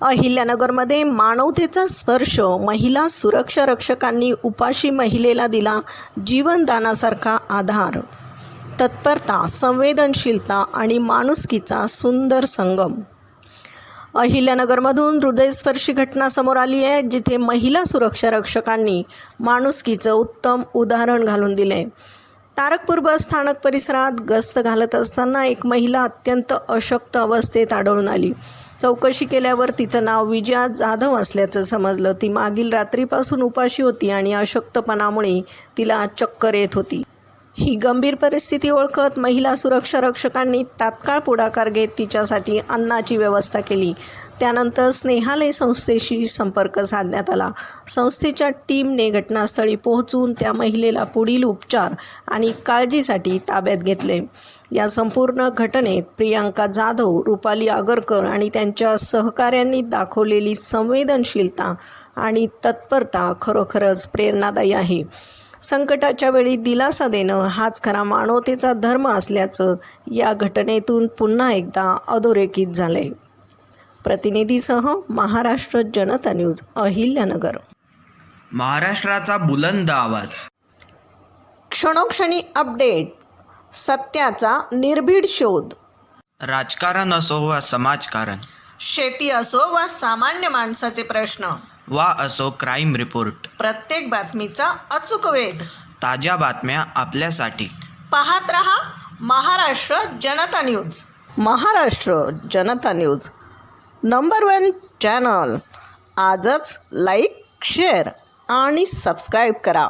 अहिल्यानगरमध्ये मानवतेचा स्पर्श, महिला सुरक्षा रक्षकांनी उपाशी महिलेला दिला जीवनदानासारखा आधार. तत्परता, संवेदनशीलता आणि माणुसकीचा सुंदर संगम. अहिल्यानगरमधून हृदयस्पर्शी घटना समोर आली आहे, जिथे महिला सुरक्षा रक्षकांनी माणुसकीचं उत्तम उदाहरण घालून दिले. तारकपूर बस स्थानक परिसरात गस्त घालत असताना एक महिला अत्यंत अशक्त अवस्थेत आढळून आली. चौकशी केल्यावर तिचं नाव विजया जाधव असल्याचं समजलं. ती मागील रात्रीपासून उपाशी होती आणि अशक्तपणामुळे तिला चक्कर येत होती. ही गंभीर परिस्थिती ओळखत महिला सुरक्षा रक्षकांनी तात्काळ पुढाकार घेत तिच्यासाठी अन्नाची व्यवस्था केली. त्यानंतर स्नेहालय संस्थेशी संपर्क साधण्यात आला. संस्थेच्या टीमने घटनास्थळी पोहोचून त्या महिलेला पुढील उपचार आणि काळजीसाठी ताब्यात घेतले. या संपूर्ण घटनेत प्रियांका जाधव, रुपाली आगरकर आणि त्यांच्या सहकाऱ्यांनी दाखवलेली संवेदनशीलता आणि तत्परता खरोखरच प्रेरणादायी आहे. संकटाच्या वेळी दिलासा देणं हाच खरा मानवतेचा धर्म असल्याचं या घटनेतून पुन्हा एकदा अधोरेखित झाले. प्रतिनिधीसह महाराष्ट्र जनता न्यूज, अहिल्यानगर. महाराष्ट्राचा बुलंद आवाज. क्षणोक्षणी अपडेट, सत्याचा निर्भीड शोध. राजकारण असो वा समाजकारण, शेती असो वा सामान्य माणसाचे प्रश्न, वा असो क्राईम रिपोर्ट, प्रत्येक बातमीचा अचूक वेध. ताज्या बातम्या आपल्यासाठी. पाहत रहा महाराष्ट्र जनता न्यूज. महाराष्ट्र जनता न्यूज, नंबर 1 चॅनल. आजच लाईक, शेअर आणि सबस्क्राईब करा.